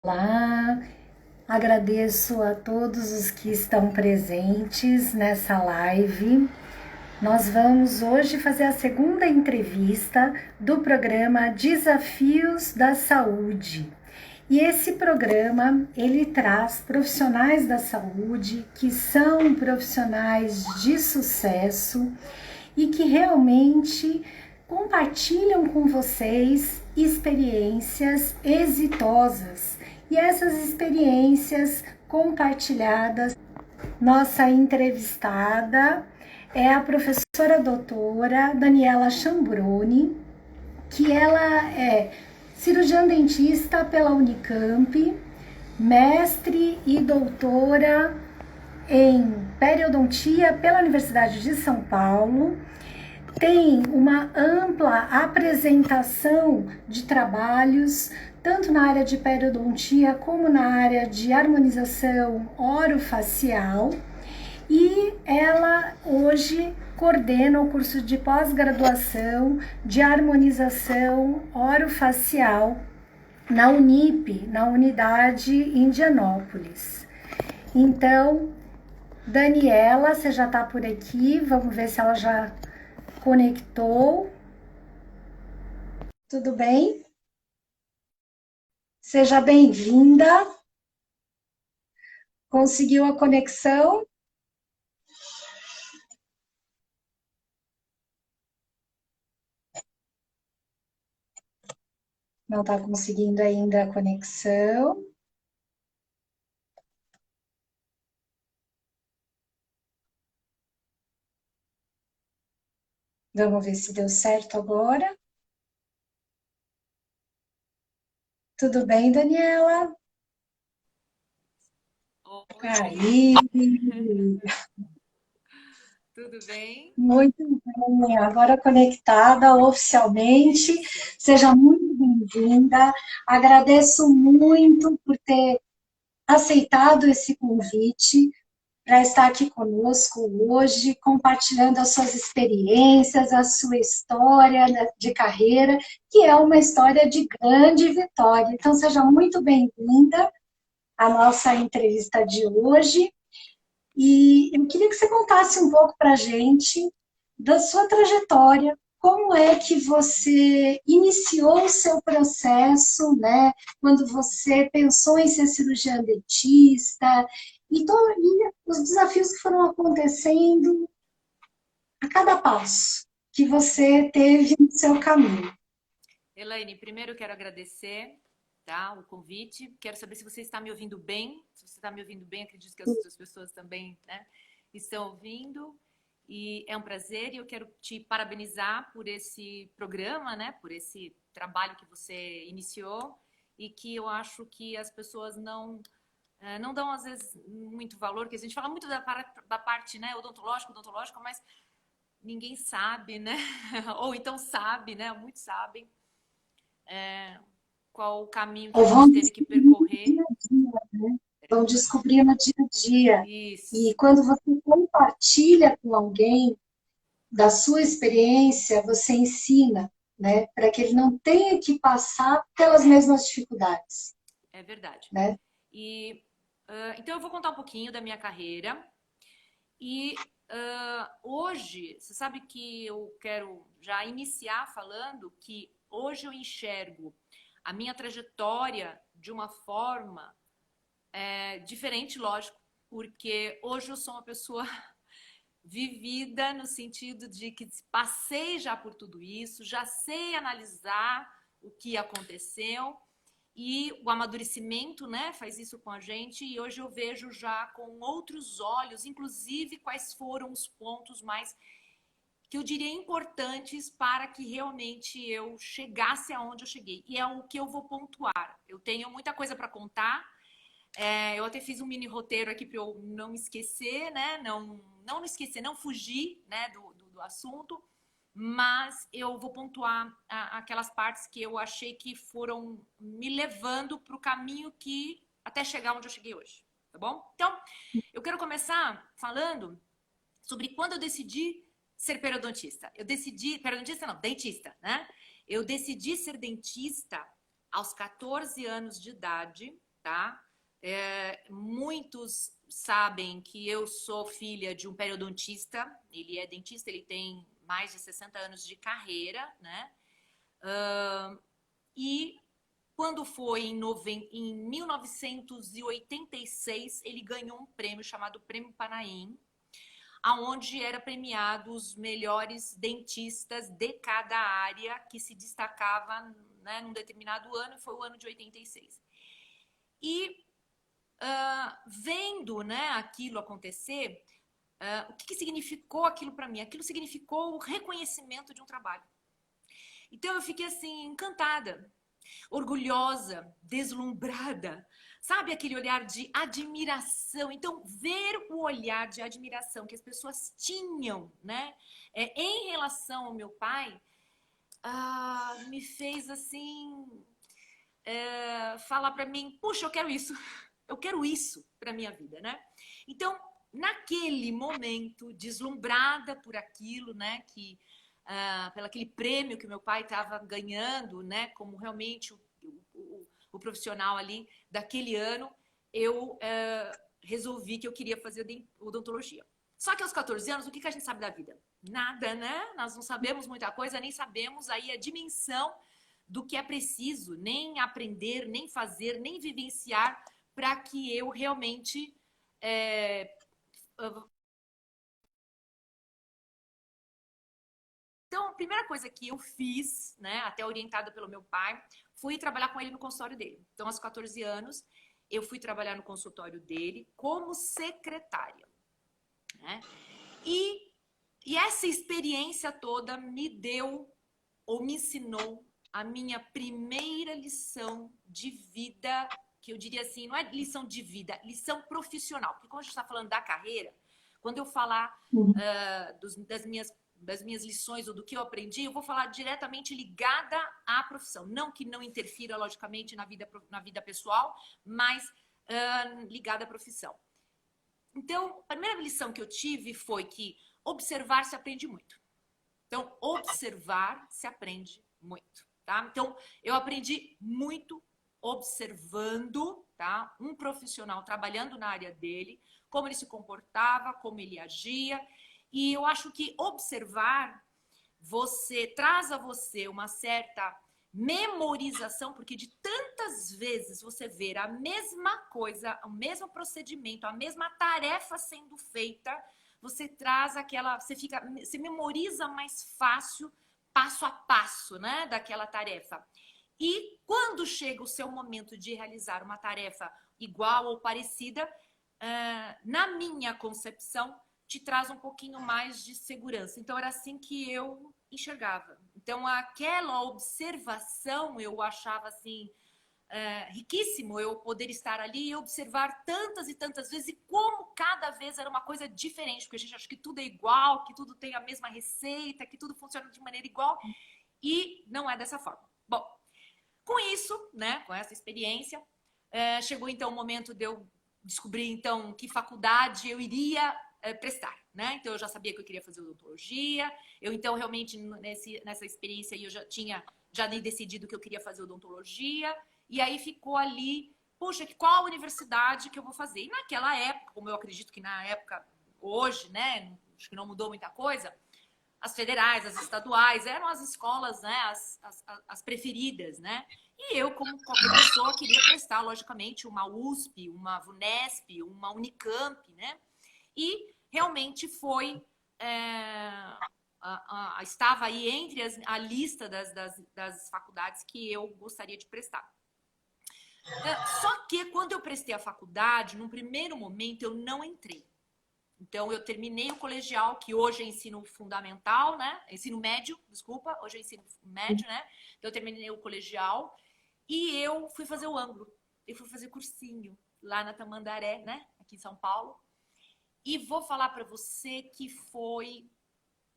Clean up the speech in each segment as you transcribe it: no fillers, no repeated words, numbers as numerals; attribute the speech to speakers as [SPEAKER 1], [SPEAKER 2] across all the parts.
[SPEAKER 1] Olá, agradeço a todos os que estão presentes nessa live. Nós vamos hoje fazer a segunda entrevista do programa Desafios da Saúde. E esse programa, ele traz profissionais da saúde que são profissionais de sucesso e que realmente compartilham com vocês experiências exitosas. E essas experiências compartilhadas, nossa entrevistada é a professora doutora Daniela Chambroni, que ela é cirurgiã dentista pela Unicamp, mestre e doutora em periodontia pela Universidade de São Paulo, tem uma ampla apresentação de trabalhos, tanto na área de periodontia como na área de harmonização orofacial, e ela hoje coordena o curso de pós-graduação de harmonização orofacial na Unip, na unidade Indianópolis. Então, Daniela, você já está por aqui, vamos ver se ela já conectou. Tudo bem? Seja bem-vinda. Conseguiu a conexão? Não está conseguindo ainda a conexão. Vamos ver se deu certo agora. Tudo bem, Daniela?
[SPEAKER 2] Oi,
[SPEAKER 1] Aí,
[SPEAKER 2] tudo bem?
[SPEAKER 1] muito bem. Agora conectada oficialmente.
[SPEAKER 2] Isso.
[SPEAKER 1] Seja muito bem-vinda. Agradeço muito por ter aceitado esse convite para estar aqui conosco hoje, compartilhando as suas experiências, a sua história de carreira, que é uma história de grande vitória. Então, seja muito bem-vinda à nossa entrevista de hoje. E eu queria que você contasse um pouco para a gente da sua trajetória, como é que você iniciou o seu processo, né? Quando você pensou em ser cirurgiã dentista, e os desafios que foram acontecendo a cada passo que você teve no seu caminho.
[SPEAKER 2] Elaine, primeiro eu quero agradecer, tá, o convite. Quero saber se você está me ouvindo bem. Se você está me ouvindo bem, acredito que as outras pessoas também, né, estão ouvindo. E é um prazer e eu quero te parabenizar por esse programa, né, por esse trabalho que você iniciou e que eu acho que as pessoas não dão às vezes muito valor, que a gente fala muito da parte, né, odontológica, mas ninguém sabe, né? Ou então sabe, né? Muitos sabem qual o caminho que
[SPEAKER 1] Ou
[SPEAKER 2] a
[SPEAKER 1] vão
[SPEAKER 2] gente teve que
[SPEAKER 1] descobrir no
[SPEAKER 2] percorrer.
[SPEAKER 1] dia a dia, né? Vão descobrir no dia a dia. E
[SPEAKER 2] Isso,
[SPEAKER 1] quando você compartilha com alguém da sua experiência, você ensina, né, para que ele não tenha que passar pelas mesmas dificuldades,
[SPEAKER 2] é verdade.
[SPEAKER 1] né?
[SPEAKER 2] E então eu vou contar um pouquinho da minha carreira. E hoje, você sabe que eu quero já iniciar falando que hoje eu enxergo a minha trajetória de uma forma diferente, lógico, porque hoje eu sou uma pessoa vivida no sentido de que passei já por tudo isso, já sei analisar o que aconteceu e o amadurecimento, né, faz isso com a gente e hoje eu vejo já com outros olhos, inclusive quais foram os pontos mais que eu diria importantes para que realmente eu chegasse aonde eu cheguei. E é o que eu vou pontuar. Eu tenho muita coisa para contar, eu até fiz um mini roteiro aqui para eu não esquecer, né? Não esquecer, não fugir, né, do assunto. Mas eu vou pontuar aquelas partes que eu achei que foram me levando para o caminho que até chegar onde eu cheguei hoje, tá bom? Então, eu quero começar falando sobre quando eu decidi ser periodontista. Eu decidi, periodontista não, dentista, né? Eu decidi ser dentista aos 14 anos de idade, tá? Muitos sabem que eu sou filha de um periodontista, ele é dentista, ele tem mais de 60 anos de carreira, né? E quando foi em 1986, ele ganhou um prêmio chamado Prêmio Panaim, aonde era premiado os melhores dentistas de cada área que se destacava, né, num determinado ano, e foi o ano de 86. E vendo, né, aquilo acontecer, o que significou aquilo para mim? Aquilo significou o reconhecimento de um trabalho. Então eu fiquei assim, encantada, orgulhosa, deslumbrada, sabe aquele olhar de admiração? Então, ver o olhar de admiração que as pessoas tinham, né, em relação ao meu pai, me fez assim, falar para mim, puxa, eu quero isso para minha vida, né? Então, naquele momento, deslumbrada por aquilo, né, pelo aquele prêmio que meu pai estava ganhando, né, como realmente o profissional ali daquele ano, eu resolvi que eu queria fazer odontologia. Só que aos 14 anos, o que a gente sabe da vida? Nada, né? Nós não sabemos muita coisa, nem sabemos aí a dimensão do que é preciso, nem aprender, nem fazer, nem vivenciar para que eu realmente Então, a primeira coisa que eu fiz, né, até orientada pelo meu pai, fui trabalhar com ele no consultório dele. Então, aos 14 anos, eu fui trabalhar no consultório dele como secretária, né? E essa experiência toda me deu, ou me ensinou, a minha primeira lição de vida, que eu diria assim, não é lição de vida, lição profissional. Porque quando a gente está falando da carreira, quando eu falar das minhas lições ou do que eu aprendi, eu vou falar diretamente ligada à profissão. Não que não interfira, logicamente, na vida pessoal, mas ligada à profissão. Então, a primeira lição que eu tive foi que observar se aprende muito. Então, observar se aprende muito, tá? Então, eu aprendi muito observando, tá? Um profissional trabalhando na área dele, como ele se comportava, como ele agia. E eu acho que observar traz a você uma certa memorização, porque de tantas vezes você ver a mesma coisa, o mesmo procedimento, a mesma tarefa sendo feita, você traz você memoriza mais fácil, passo a passo, né, daquela tarefa. E quando chega o seu momento de realizar uma tarefa igual ou parecida, na minha concepção, te traz um pouquinho mais de segurança. Então, era assim que eu enxergava. Então, aquela observação eu achava assim, riquíssimo eu poder estar ali e observar tantas e tantas vezes, e como cada vez era uma coisa diferente, porque a gente acha que tudo é igual, que tudo tem a mesma receita, que tudo funciona de maneira igual, e não é dessa forma. Bom, com isso, né, com essa experiência, chegou então o momento de eu descobrir então que faculdade eu iria prestar, né? Então eu já sabia que eu queria fazer odontologia, eu então realmente nessa experiência aí eu já nem decidido que eu queria fazer odontologia, e aí ficou ali, puxa, qual universidade que eu vou fazer? E naquela época, como eu acredito que na época, hoje, né, acho que não mudou muita coisa, as federais, as estaduais, eram as escolas, né, as preferidas, né? E eu, como qualquer pessoa, queria prestar, logicamente, uma USP, uma VUNESP, uma Unicamp, né? E realmente foi... estava aí entre a lista das faculdades que eu gostaria de prestar. Só que quando eu prestei a faculdade, num primeiro momento, eu não entrei. Então, eu terminei o colegial, que hoje é ensino fundamental, né? Ensino médio, desculpa, hoje é ensino médio, né? Então, eu terminei o colegial e eu fui fazer o ângulo. Eu fui fazer cursinho lá na Tamandaré, né? Aqui em São Paulo. E vou falar para você que foi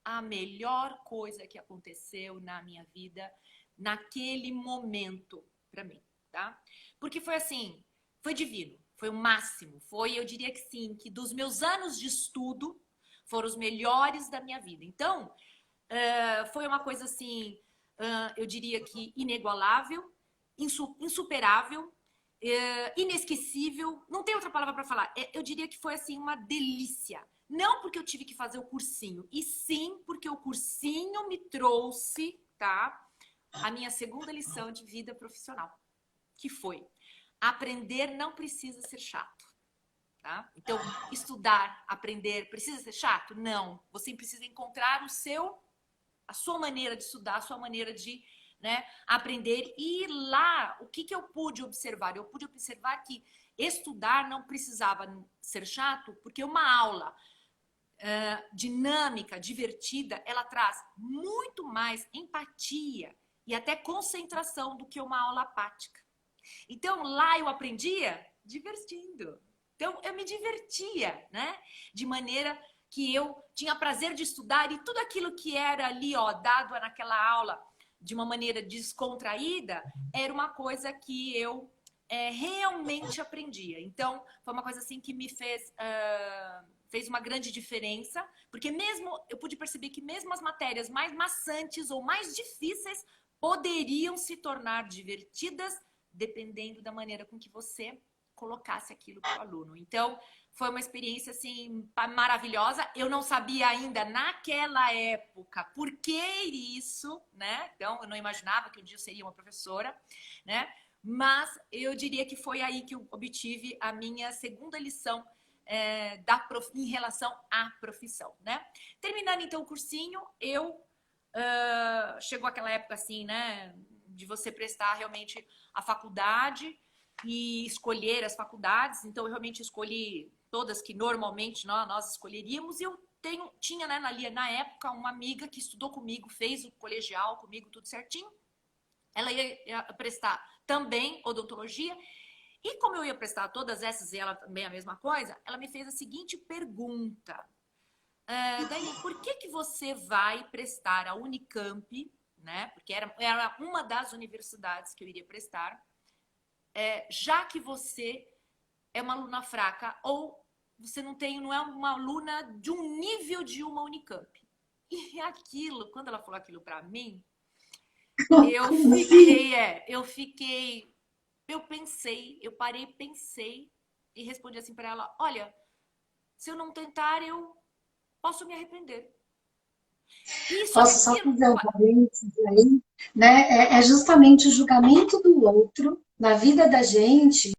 [SPEAKER 2] a melhor coisa que aconteceu na minha vida naquele momento para mim, tá? Porque foi assim, foi divino. Foi o máximo. Eu diria que sim, que dos meus anos de estudo foram os melhores da minha vida. Então, foi uma coisa assim, eu diria que inigualável, insuperável, inesquecível, não tem outra palavra para falar. Eu diria que foi assim uma delícia. Não porque eu tive que fazer o cursinho, e sim porque o cursinho me trouxe, tá, a minha segunda lição de vida profissional, que foi: aprender não precisa ser chato, tá? Então, estudar, aprender, precisa ser chato? Não. Você precisa encontrar a sua maneira de estudar, a sua maneira de, né, aprender. E lá, o que eu pude observar? Eu pude observar que estudar não precisava ser chato, porque uma aula dinâmica, divertida, ela traz muito mais empatia e até concentração do que uma aula apática. Então, lá eu aprendia divertindo. Então, eu me divertia, né? De maneira que eu tinha prazer de estudar, e tudo aquilo que era ali, ó, dado naquela aula de uma maneira descontraída, era uma coisa que eu realmente aprendia. Então, foi uma coisa assim que me fez uma grande diferença, porque mesmo eu pude perceber que mesmo as matérias mais maçantes ou mais difíceis poderiam se tornar divertidas dependendo da maneira com que você colocasse aquilo para o aluno. Então, foi uma experiência assim maravilhosa. Eu não sabia ainda naquela época por que isso, né? Então, eu não imaginava que um dia eu seria uma professora, né? Mas eu diria que foi aí que eu obtive a minha segunda lição em relação à profissão, né? Terminando então o cursinho, chegou aquela época assim, né? De você prestar realmente a faculdade e escolher as faculdades. Então, eu realmente escolhi todas que normalmente nós escolheríamos. E eu tinha, né, na época, uma amiga que estudou comigo, fez o colegial comigo, tudo certinho. Ela ia prestar também odontologia. E como eu ia prestar todas essas e ela também a mesma coisa, ela me fez a seguinte pergunta: Daiane, por que você vai prestar a Unicamp, né? Porque era uma das universidades que eu iria prestar, já que você é uma aluna fraca ou você não é uma aluna de um nível de uma Unicamp. E aquilo, quando ela falou aquilo para mim, eu pensei, eu parei, pensei e respondi assim para ela: olha, se eu não tentar, eu posso me arrepender. Isso
[SPEAKER 1] Posso só
[SPEAKER 2] aquilo.
[SPEAKER 1] fazer um parênteses aí, né? É justamente o julgamento do outro na vida da gente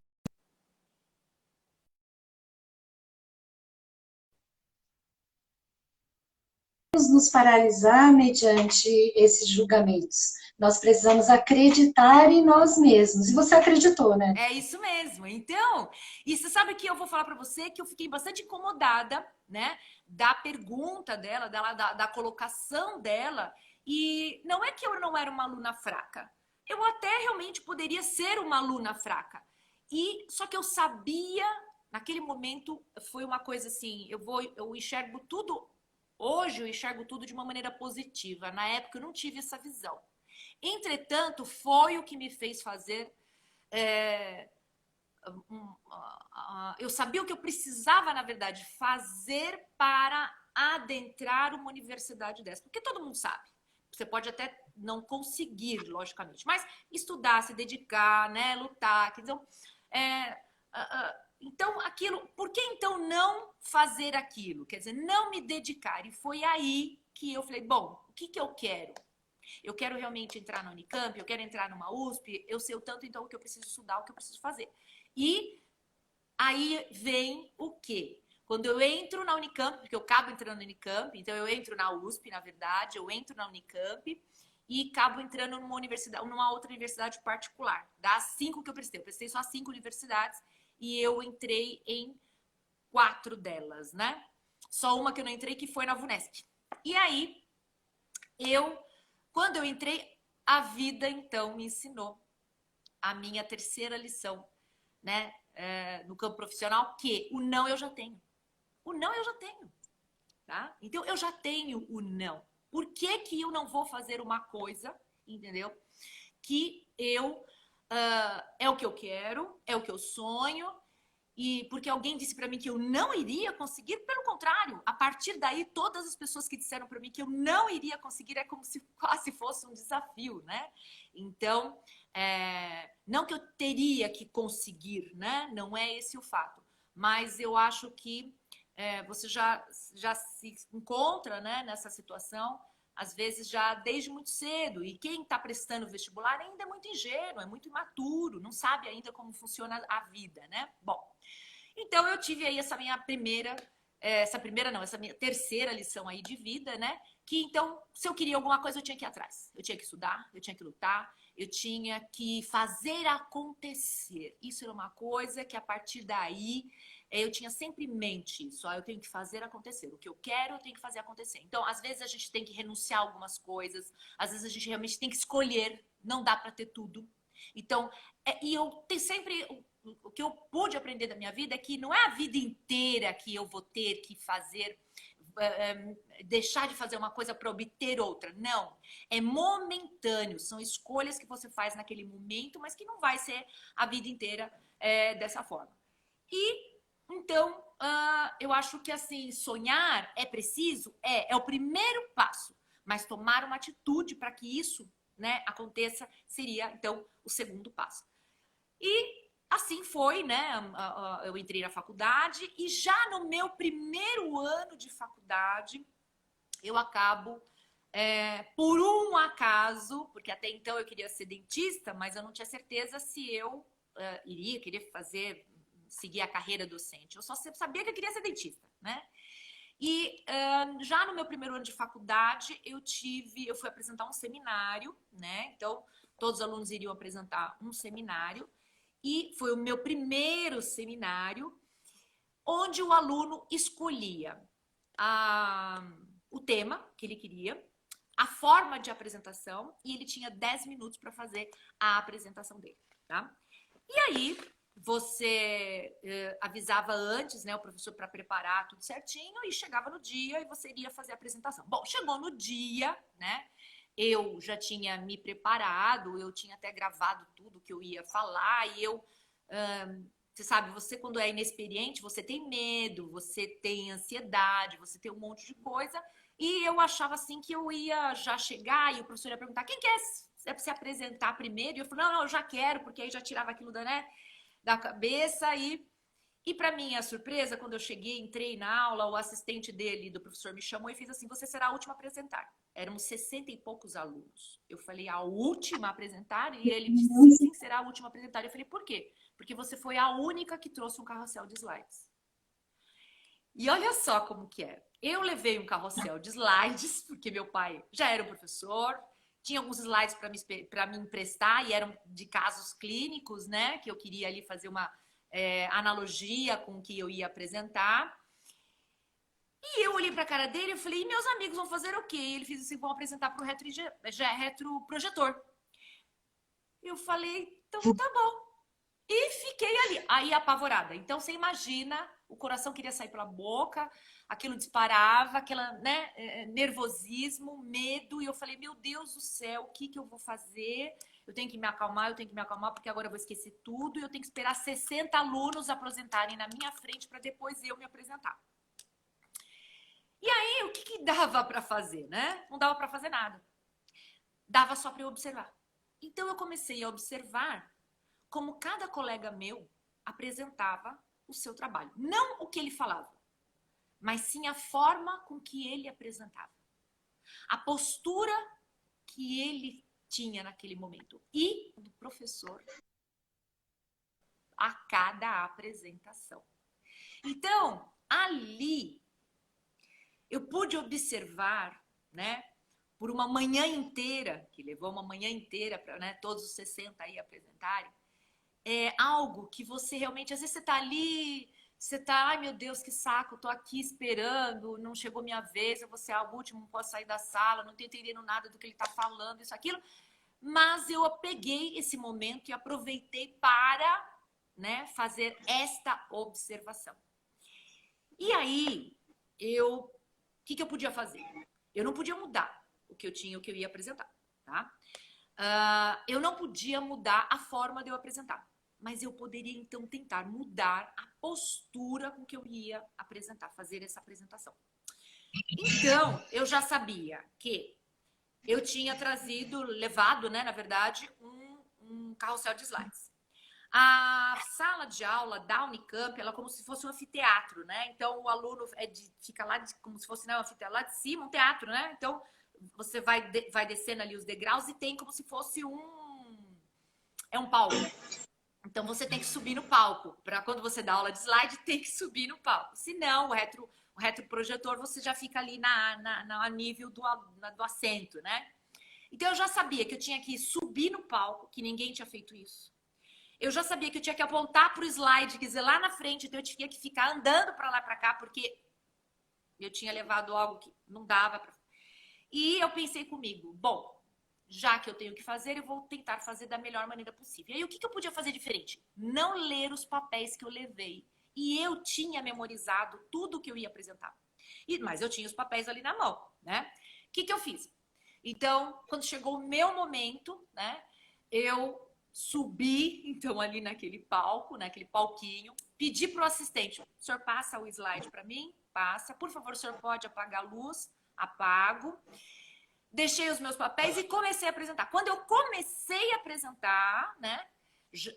[SPEAKER 1] nos paralisar mediante esses julgamentos. Nós precisamos acreditar em nós mesmos. E você acreditou, né?
[SPEAKER 2] É isso mesmo. Então, e você sabe que eu vou falar para você que eu fiquei bastante incomodada, né, da pergunta dela, da colocação dela. E não é que eu não era uma aluna fraca. Eu até realmente poderia ser uma aluna fraca. E só que eu sabia, naquele momento, foi uma coisa assim, eu enxergo tudo, hoje eu enxergo tudo de uma maneira positiva. Na época eu não tive essa visão. Entretanto, foi o que me fez fazer é, eu sabia o que eu precisava, na verdade, fazer para adentrar uma universidade dessa. Porque todo mundo sabe. Você pode até não conseguir, logicamente, mas estudar, se dedicar, né, lutar. Então, então aquilo. Por que então não fazer aquilo? Quer dizer, não me dedicar. E foi aí que eu falei: bom, o que eu quero? Eu quero realmente entrar na Unicamp, eu quero entrar numa USP, eu sei o tanto então o que eu preciso estudar, o que eu preciso fazer. E aí vem o quê? Quando eu entro na Unicamp, porque eu acabo entrando na Unicamp, então eu entro na USP, na verdade, eu entro na Unicamp e acabo entrando numa universidade, numa outra universidade particular. Das 5 que eu prestei só 5 universidades e eu entrei em 4 delas, né? Só uma que eu não entrei, que foi na VUNESP. E aí, quando eu entrei, a vida então me ensinou a minha terceira lição, né? No campo profissional, que o não eu já tenho. O não eu já tenho, tá? Então eu já tenho o não. Por que que eu não vou fazer uma coisa, entendeu? Que é o que eu quero, é o que eu sonho, e porque alguém disse para mim que eu não iria conseguir, pelo contrário, a partir daí todas as pessoas que disseram para mim que eu não iria conseguir é como se quase fosse um desafio, né? Então, Não que eu teria que conseguir, né? Não é esse o fato. Mas eu acho que você já se encontra, né, nessa situação, às vezes já desde muito cedo. E quem está prestando vestibular ainda é muito ingênuo, é muito imaturo, não sabe ainda como funciona a vida, né? Bom, então eu tive aí essa minha terceira lição aí de vida, né? Que então, se eu queria alguma coisa, eu tinha que ir atrás. Eu tinha que estudar, eu tinha que lutar, eu tinha que fazer acontecer. Isso era uma coisa que a partir daí eu tinha sempre em mente isso. Eu tenho que fazer acontecer. O que eu quero, eu tenho que fazer acontecer. Então, às vezes a gente tem que renunciar a algumas coisas, às vezes a gente realmente tem que escolher. Não dá para ter tudo. Então, e eu tenho sempre o que eu pude aprender da minha vida é que não é a vida inteira que eu vou ter que fazer, deixar de fazer uma coisa para obter outra. Não. É momentâneo. São escolhas que você faz naquele momento, mas que não vai ser a vida inteira dessa forma. E então, eu acho que assim, sonhar é preciso? É o primeiro passo. Mas tomar uma atitude para que isso, né, aconteça seria, então, o segundo passo. E assim foi, né? Eu entrei na faculdade e já no meu primeiro ano de faculdade, eu acabo, por um acaso, porque até então eu queria ser dentista, mas eu não tinha certeza se eu queria seguir a carreira docente. Eu só sabia que eu queria ser dentista, né? E já no meu primeiro ano de faculdade, eu fui apresentar um seminário, né? Então, todos os alunos iriam apresentar um seminário. E foi o meu primeiro seminário, onde o aluno escolhia o tema que ele queria, a forma de apresentação, e ele tinha 10 minutos para fazer a apresentação dele, tá? E aí, você avisava antes, né, o professor para preparar tudo certinho, e chegava no dia e você iria fazer a apresentação. Bom, chegou no dia, né? Eu já tinha me preparado, eu tinha até gravado tudo que eu ia falar, e você sabe, você quando é inexperiente, você tem medo, você tem ansiedade, você tem um monte de coisa, e eu achava assim que eu ia já chegar e o professor ia perguntar quem quer se apresentar primeiro, e eu falei, não, eu já quero, porque aí já tirava aquilo da cabeça, e para minha surpresa, quando eu cheguei, entrei na aula, o assistente dele, do professor, me chamou e fez assim, você será a última a apresentar. Éramos 60 e poucos alunos. Eu falei, a última a apresentar? E ele disse, sim, sim, será a última a apresentar. Eu falei, por quê? Porque você foi a única que trouxe um carrossel de slides. E olha só como que é. Eu levei um carrossel de slides, porque meu pai já era um professor, tinha alguns slides para me emprestar, e eram de casos clínicos, né? Que eu queria ali fazer uma analogia com o que eu ia apresentar. E eu olhei para a cara dele e falei, e meus amigos vão fazer o quê? E ele fez assim, vão apresentar para o retroprojetor. Eu falei, então tá bom. E fiquei ali, aí apavorada. Então você imagina, o coração queria sair pela boca, aquilo disparava, aquela, né, nervosismo, medo. E eu falei, meu Deus do céu, o que eu vou fazer? Eu tenho que me acalmar, porque agora eu vou esquecer tudo. E eu tenho que esperar 60 alunos apresentarem na minha frente para depois eu me apresentar. E aí, o que dava para fazer, né? Não dava para fazer nada. Dava só para eu observar. Então, eu comecei a observar como cada colega meu apresentava o seu trabalho. Não o que ele falava, mas sim a forma com que ele apresentava. A postura que ele tinha naquele momento. E do professor a cada apresentação. Então, ali, eu pude observar, né, por uma manhã inteira, que levou uma manhã inteira para, né, todos os 60 aí apresentarem, algo que você realmente, às vezes você tá ali, você tá, ai meu Deus, que saco, tô aqui esperando, não chegou minha vez, eu vou ser a última, não posso sair da sala, não tô entendendo nada do que ele tá falando, isso, aquilo. Mas eu peguei esse momento e aproveitei para, né, fazer esta observação. E aí, o que eu podia fazer? Eu não podia mudar o que eu ia apresentar, tá? Eu não podia mudar a forma de eu apresentar, mas eu poderia então tentar mudar a postura com que eu ia apresentar, fazer essa apresentação. Então, eu já sabia que eu tinha levado, né, na verdade, um carrossel de slides. A sala de aula da Unicamp, ela é como se fosse um anfiteatro, né? Então, o aluno fica lá, como se fosse, né, um anfiteatro, lá de cima, um teatro, né? Então, você vai descendo ali os degraus e tem como se fosse um palco. Então, você tem que subir no palco. Para quando você dá aula de slide, tem que subir no palco. Se não, o retroprojetor, você já fica ali a nível do assento, né? Então, eu já sabia que eu tinha que subir no palco, que ninguém tinha feito isso. Eu já sabia que eu tinha que apontar para o slide, quer dizer, lá na frente, então eu tinha que ficar andando para lá e para cá, porque eu tinha levado algo que não dava para. E eu pensei comigo, bom, já que eu tenho que fazer, eu vou tentar fazer da melhor maneira possível. E aí, o que eu podia fazer diferente? Não ler os papéis que eu levei. E eu tinha memorizado tudo que eu ia apresentar. Mas eu tinha os papéis ali na mão, né? O que eu fiz? Então, quando chegou o meu momento, né? Eu subi, então, ali naquele palco, naquele palquinho, pedi para o assistente, o senhor passa o slide para mim? Passa. Por favor, o senhor pode apagar a luz? Apago. Deixei os meus papéis e comecei a apresentar. Quando eu comecei a apresentar, né,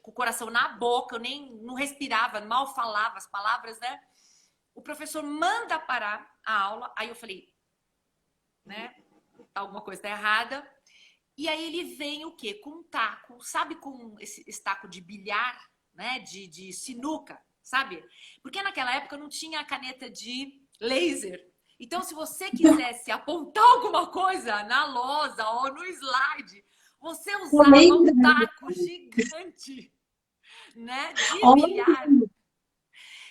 [SPEAKER 2] com o coração na boca, eu nem não respirava, mal falava as palavras, né? O professor manda parar a aula. Aí eu falei, né, alguma coisa está errada. E aí ele vem o quê? Com um taco, sabe, com esse taco de bilhar, né, de sinuca, sabe? Porque naquela época não tinha a caneta de laser. Então, se você quisesse apontar alguma coisa na lousa ou no slide, você usava um taco gigante, né, de bilhar.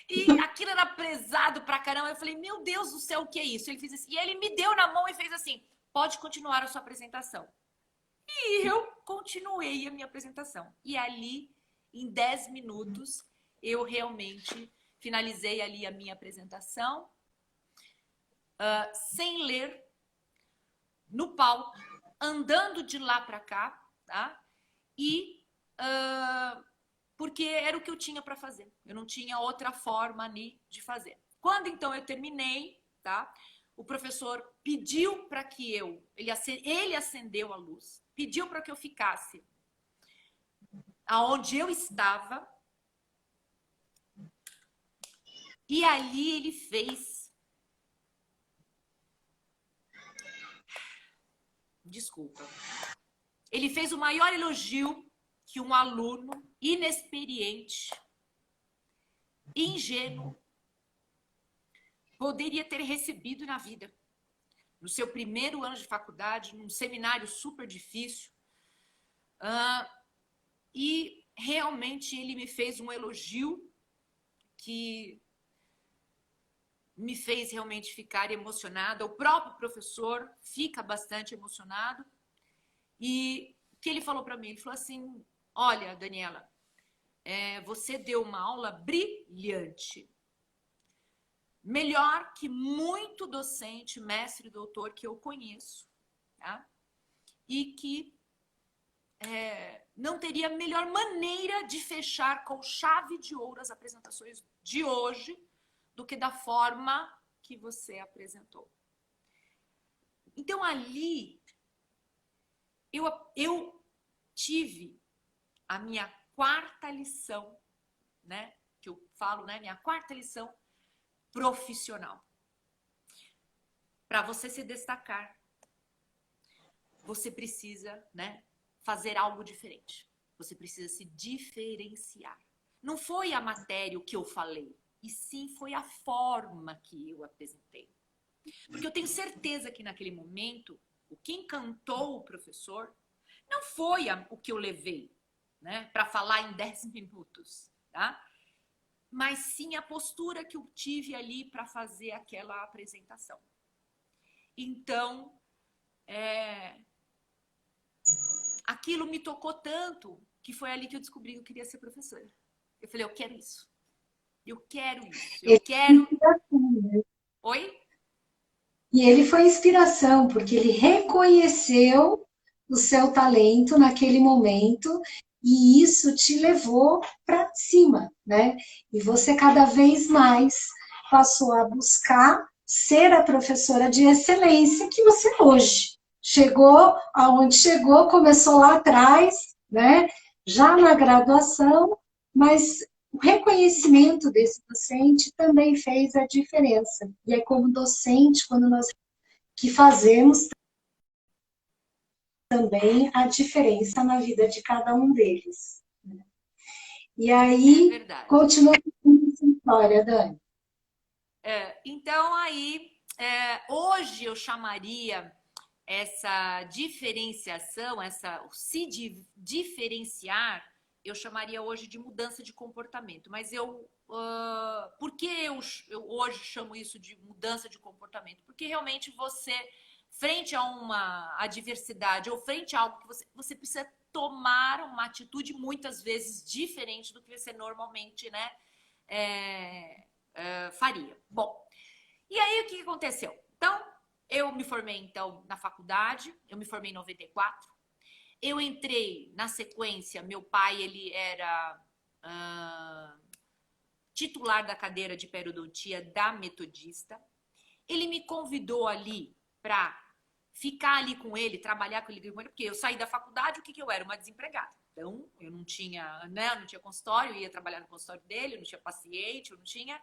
[SPEAKER 2] E aquilo era pesado pra caramba. Eu falei, meu Deus do céu, o que é isso? Ele fez assim, e ele me deu na mão e fez assim, pode continuar a sua apresentação. E eu continuei a minha apresentação. E ali, em 10 minutos, eu realmente finalizei ali a minha apresentação, sem ler, no palco, andando de lá para cá, tá? E porque era o que eu tinha para fazer. Eu não tinha outra forma ali de fazer. Quando então eu terminei, tá? O professor pediu para que ele acendeu a luz, pediu para que eu ficasse aonde eu estava. E ali ele fez. Desculpa. Ele fez o maior elogio que um aluno inexperiente, ingênuo, poderia ter recebido na vida. No seu primeiro ano de faculdade, num seminário super difícil. E realmente ele me fez um elogio que me fez realmente ficar emocionada. O próprio professor fica bastante emocionado. E o que ele falou para mim? Ele falou assim, olha, Daniela, você deu uma aula brilhante. Melhor que muito docente, mestre, doutor que eu conheço. Tá? E que não teria melhor maneira de fechar com chave de ouro as apresentações de hoje do que da forma que você apresentou. Então, ali, eu tive a minha quarta lição, né? Que eu falo, né? Minha quarta lição profissional. Para você se destacar, você precisa, né, fazer algo diferente. Você precisa se diferenciar. Não foi a matéria o que eu falei, e sim foi a forma que eu apresentei. Porque eu tenho certeza que naquele momento, o que encantou o professor não foi o que eu levei, né, para falar em 10 minutos, tá? Mas sim a postura que eu tive ali para fazer aquela apresentação. Então, aquilo me tocou tanto que foi ali que eu descobri que eu queria ser professora. Eu falei, eu quero isso. Eu quero isso. Eu quero... Oi?
[SPEAKER 1] E ele foi inspiração, porque ele reconheceu o seu talento naquele momento e isso te levou para cima, né? E você cada vez mais passou a buscar ser a professora de excelência que você hoje chegou aonde chegou, começou lá atrás, né? já na graduação, mas o reconhecimento desse docente também fez a diferença. E é como docente, quando nós que fazemos também a diferença na vida de cada um deles. E
[SPEAKER 2] É
[SPEAKER 1] aí,
[SPEAKER 2] verdade.
[SPEAKER 1] continua com essa história, Dani.
[SPEAKER 2] Então, aí, hoje eu chamaria essa diferenciação, o se diferenciar, eu chamaria hoje de mudança de comportamento. Mas por que eu hoje chamo isso de mudança de comportamento? Porque realmente você, frente a uma adversidade ou frente a algo que você precisa tomar uma atitude muitas vezes diferente do que você normalmente, né, faria. Bom, e aí o que aconteceu? Então, eu me formei então na faculdade, eu me formei em 94. Eu entrei na sequência, meu pai ele era titular da cadeira de periodontia da Metodista. Ele me convidou ali para ficar ali com ele, trabalhar com ele, porque eu saí da faculdade, o que eu era? Uma desempregada. Então, eu não tinha, né, eu não tinha consultório, eu ia trabalhar no consultório dele, eu não tinha paciente, eu não tinha.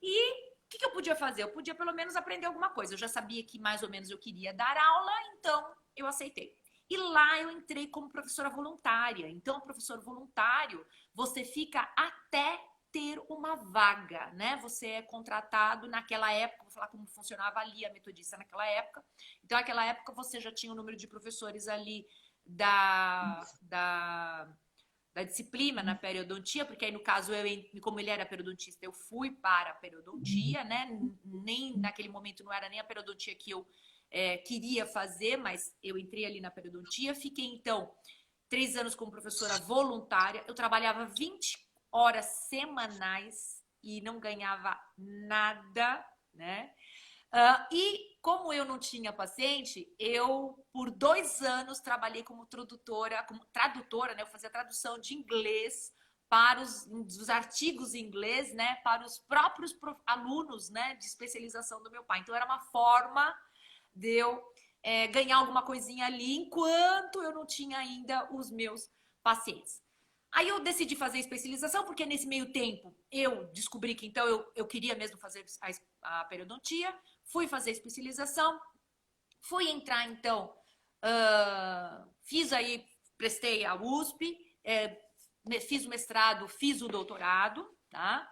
[SPEAKER 2] E o que eu podia fazer? Eu podia pelo menos aprender alguma coisa. Eu já sabia que mais ou menos eu queria dar aula, então eu aceitei. E lá eu entrei como professora voluntária. Então, professor voluntário, você fica até ter uma vaga, né? Você é contratado naquela época, vou falar como funcionava ali a metodista naquela época. Então, naquela época você já tinha o número de professores ali da disciplina na periodontia, porque aí no caso como ele era periodontista, eu fui para a periodontia, né? Nem naquele momento não era nem a periodontia que eu queria fazer, mas eu entrei ali na periodontia, fiquei então 3 anos como professora voluntária, eu trabalhava 20 horas semanais e não ganhava nada, né? E como eu não tinha paciente, eu por 2 anos trabalhei como tradutora, né? Eu fazia tradução de inglês para os artigos em inglês, né? Para os próprios alunos, né? De especialização do meu pai. Então era uma forma de eu ganhar alguma coisinha ali enquanto eu não tinha ainda os meus pacientes. Aí eu decidi fazer especialização, porque nesse meio tempo eu descobri que então eu queria mesmo fazer a periodontia, fui fazer especialização, fui entrar então, fiz aí, prestei a USP, fiz o mestrado, fiz o doutorado, tá?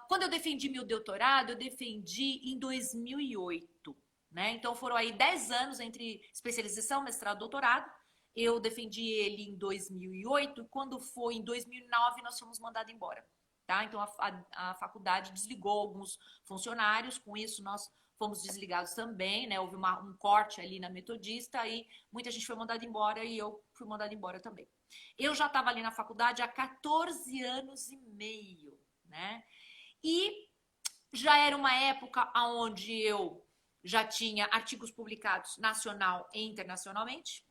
[SPEAKER 2] Quando eu defendi meu doutorado, eu defendi em 2008, né? Então foram aí 10 anos entre especialização, mestrado, doutorado. Eu defendi ele em 2008 e quando foi em 2009 nós fomos mandados embora, tá? Então a faculdade desligou alguns funcionários, com isso nós fomos desligados também, né? Houve um corte ali na metodista e muita gente foi mandada embora e eu fui mandada embora também. Eu já estava ali na faculdade há 14 anos e meio, né? E já era uma época onde eu já tinha artigos publicados nacional e internacionalmente.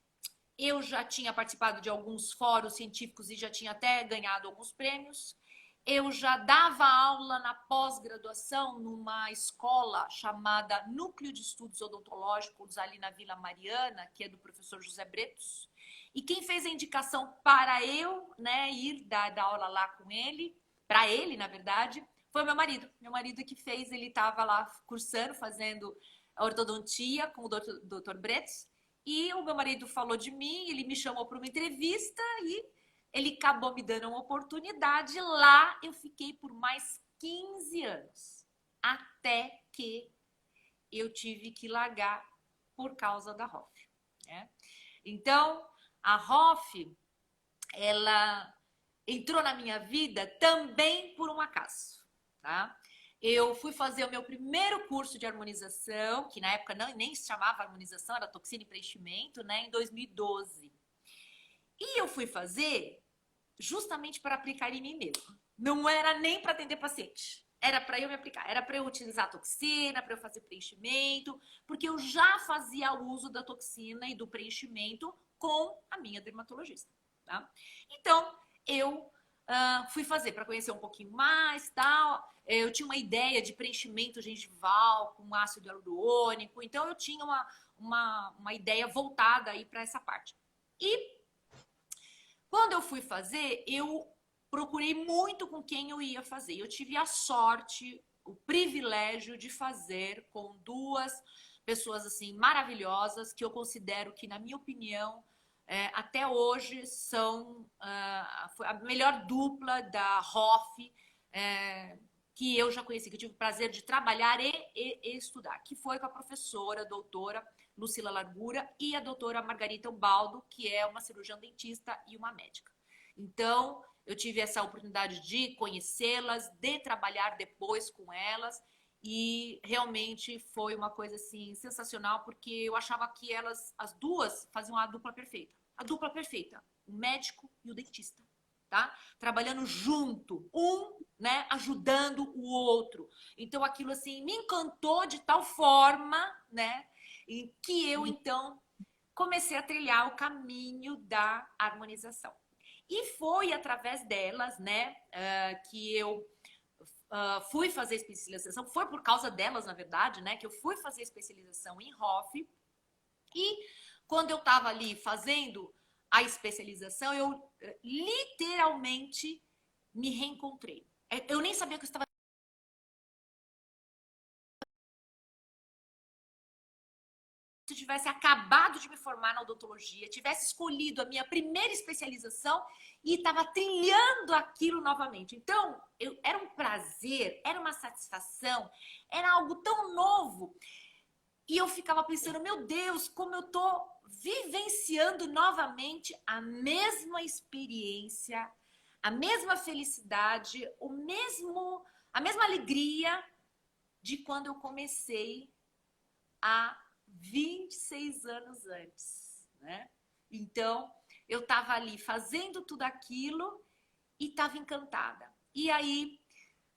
[SPEAKER 2] Eu já tinha participado de alguns fóruns científicos e já tinha até ganhado alguns prêmios. Eu já dava aula na pós-graduação numa escola chamada Núcleo de Estudos Odontológicos ali na Vila Mariana, que é do professor José Bretos. E quem fez a indicação para eu, né, ir dar aula lá com ele, para ele, na verdade, foi o meu marido. Meu marido que fez, ele estava lá cursando, fazendo ortodontia com o doutor Bretos. E o meu marido falou de mim, ele me chamou para uma entrevista e ele acabou me dando uma oportunidade. Lá eu fiquei por mais 15 anos, até que eu tive que largar por causa da ROF, né? Então, a ROF, ela entrou na minha vida também por um acaso, tá? Eu fui fazer o meu primeiro curso de harmonização, que na época nem se chamava harmonização, era toxina e preenchimento, né, em 2012. E eu fui fazer justamente para aplicar em mim mesma. Não era nem para atender paciente. Era para eu me aplicar, era para eu utilizar a toxina, para eu fazer preenchimento, porque eu já fazia uso da toxina e do preenchimento com a minha dermatologista, tá? Então, eu fui fazer para conhecer um pouquinho mais, tal. Eu tinha uma ideia de preenchimento gengival com ácido hialurônico, então eu tinha uma ideia voltada aí para essa parte. E Quando eu fui fazer, eu procurei muito com quem eu ia fazer. Eu tive a sorte, o privilégio de fazer com duas pessoas assim maravilhosas que eu considero que, na minha opinião, até hoje são foi a melhor dupla da ROF que eu já conheci, que eu tive o prazer de trabalhar e estudar, que foi com a professora, a doutora Lucila Largura e a doutora Margarita Ubaldo, que é uma cirurgiã dentista e uma médica. Então, eu tive essa oportunidade de conhecê-las, de trabalhar depois com elas, e realmente foi uma coisa assim sensacional, porque eu achava que elas, as duas, faziam a dupla perfeita. A dupla perfeita, o médico e o dentista, tá? Trabalhando junto, um, né, ajudando o outro. Então aquilo assim me encantou de tal forma, né, em que eu então comecei a trilhar o caminho da harmonização. E foi através delas, né, que eu fui fazer especialização. Foi por causa delas, na verdade, né, que eu fui fazer especialização em ROF. E quando eu estava ali fazendo a especialização, eu literalmente me reencontrei. Eu nem sabia que eu estava. Se eu tivesse acabado de me formar na odontologia, tivesse escolhido a minha primeira especialização e estava trilhando aquilo novamente. Então, era um prazer, era uma satisfação, era algo tão novo. E eu ficava pensando, meu Deus, como eu tô vivenciando novamente a mesma experiência, a mesma felicidade, a mesma alegria de quando eu comecei há 26 anos antes, né? Então, eu estava ali fazendo tudo aquilo e estava encantada. E aí,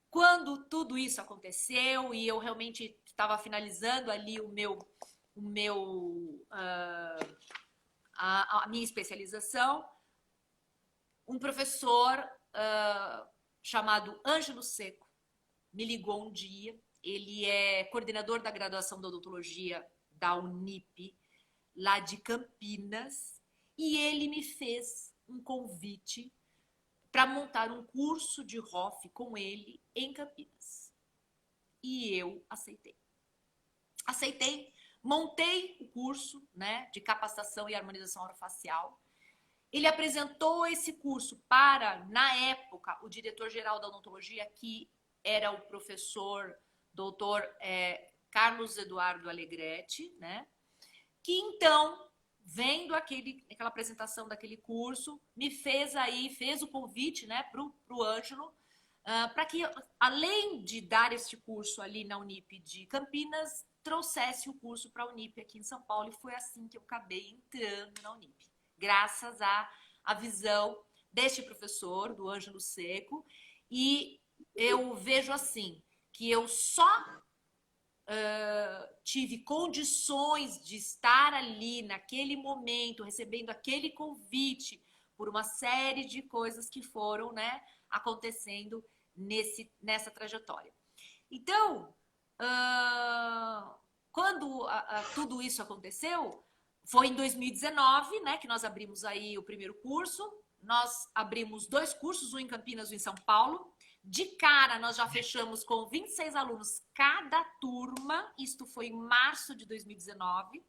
[SPEAKER 2] quando tudo isso aconteceu e eu realmente estava finalizando ali a minha especialização, um professor chamado Ângelo Seco me ligou um dia. Ele é coordenador da graduação da odontologia da Unip, lá de Campinas, e ele me fez um convite para montar um curso de ROF com ele em Campinas. E eu aceitei. Aceitei, montei o curso, né, de capacitação e harmonização orofacial. Ele apresentou esse curso para, na época, o diretor-geral da odontologia, que era o professor doutor Carlos Eduardo Alegretti, né? Que então, vendo aquela apresentação daquele curso, fez o convite, né, para o Ângelo, para que, além de dar este curso ali na Unip de Campinas, trouxesse o curso para a Unip aqui em São Paulo, e foi assim que eu acabei entrando na Unip, graças à visão deste professor, do Ângelo Seco. E eu vejo assim, que eu só tive condições de estar ali naquele momento, recebendo aquele convite, por uma série de coisas que foram, né, acontecendo nessa trajetória. Então, quando tudo isso aconteceu, foi em 2019, né, que nós abrimos aí o primeiro curso. Nós abrimos 2 cursos, um em Campinas e um em São Paulo. De cara, nós já fechamos com 26 alunos cada turma. Isto foi em março de 2019.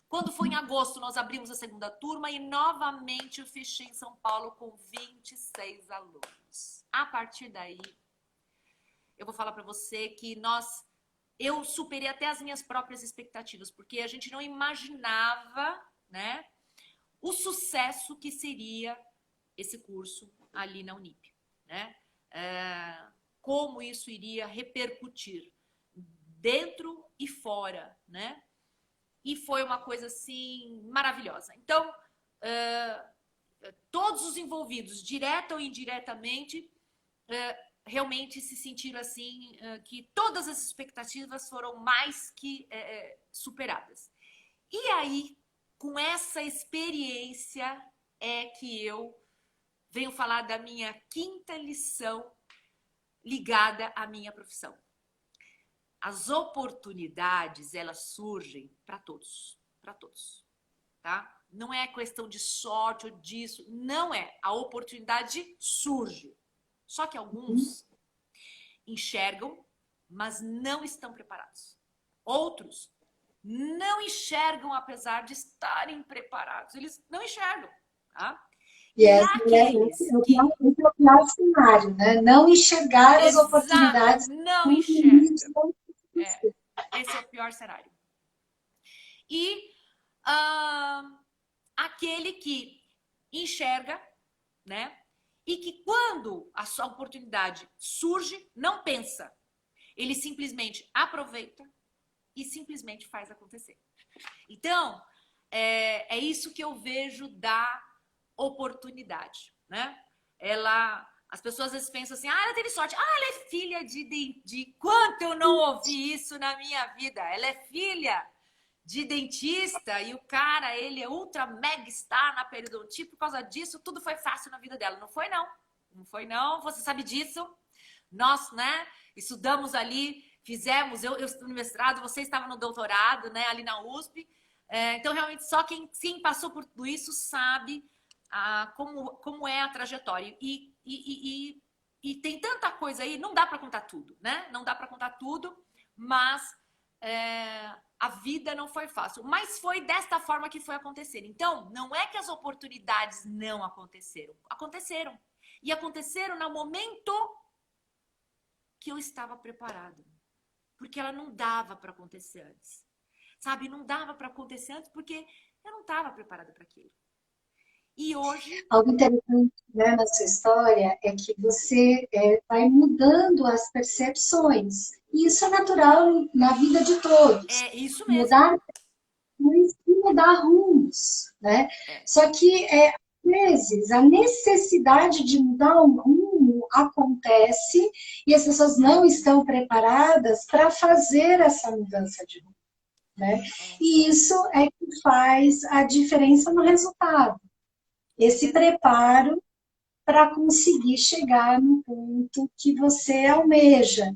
[SPEAKER 2] Quando foi em agosto, nós abrimos a segunda turma e novamente eu fechei em São Paulo com 26 alunos. A partir daí, eu vou falar para você que eu superei até as minhas próprias expectativas, porque a gente não imaginava, né, o sucesso que seria esse curso ali na Unip, né? Como isso iria repercutir dentro e fora, né? E foi uma coisa assim maravilhosa. Então, todos os envolvidos, direta ou indiretamente, realmente se sentiram assim, que todas as expectativas foram mais que superadas. E aí, com essa experiência, é que eu venho falar da minha 5ª lição ligada à minha profissão. As oportunidades, elas surgem para todos, tá? não é questão de sorte ou disso, não é. A oportunidade surge. Só que alguns enxergam, mas não estão preparados. Outros não enxergam apesar de estarem preparados. Eles não enxergam, tá?
[SPEAKER 1] E
[SPEAKER 2] E
[SPEAKER 1] esse
[SPEAKER 2] há
[SPEAKER 1] esse
[SPEAKER 2] aqueles que...
[SPEAKER 1] é o pior cenário, né? Não enxergar as
[SPEAKER 2] Exato,
[SPEAKER 1] oportunidades
[SPEAKER 2] não
[SPEAKER 1] no limite
[SPEAKER 2] enxerga.
[SPEAKER 1] da
[SPEAKER 2] É,
[SPEAKER 1] existência.
[SPEAKER 2] esse é o pior cenário. E aquele que enxerga, né? E que quando a sua oportunidade surge, não pensa. Ele simplesmente aproveita e simplesmente faz acontecer. Então, é isso que eu vejo da oportunidade, né? As pessoas às vezes pensam assim, ela teve sorte, ela é filha de... Quanto eu não ouvi isso na minha vida? Ela é filha de dentista e o cara, ele é ultra mega star na periodontia, por causa disso, tudo foi fácil na vida dela. Não foi, não. Não foi, não. Você sabe disso. Nós, né, estudamos ali, fizemos, eu no mestrado, você estava no doutorado, né, ali na USP. Então, realmente, só quem passou por tudo isso sabe como é a trajetória. E tem tanta coisa aí, não dá para contar tudo, né? Não dá para contar tudo, mas a vida não foi fácil. Mas foi desta forma que foi acontecer. Então, não é que as oportunidades não aconteceram. Aconteceram. E aconteceram no momento que eu estava preparada. Porque ela não dava para acontecer antes. Sabe? Não dava para acontecer antes porque eu não estava preparada para aquilo. E hoje...
[SPEAKER 1] Algo interessante, né, na sua história é que você vai mudando as percepções. E isso é natural na vida de todos.
[SPEAKER 2] é isso mesmo.
[SPEAKER 1] Mudar e mudar rumos, né?
[SPEAKER 2] É.
[SPEAKER 1] Só que, às vezes, a necessidade de mudar um rumo acontece e as pessoas não estão preparadas para fazer essa mudança de rumo, né? E isso é que faz a diferença no resultado. Esse preparo para conseguir chegar no ponto que você almeja.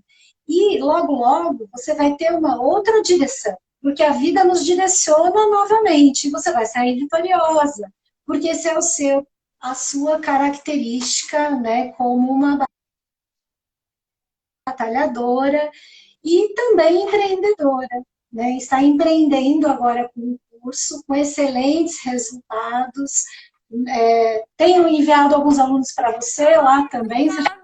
[SPEAKER 1] E logo, logo, você vai ter uma outra direção, porque a vida nos direciona novamente, e você vai sair vitoriosa, porque esse é a sua característica, né, como uma batalhadora e também empreendedora, né? Está empreendendo agora com um curso com excelentes resultados. Tenho enviado alguns alunos para você lá também, você já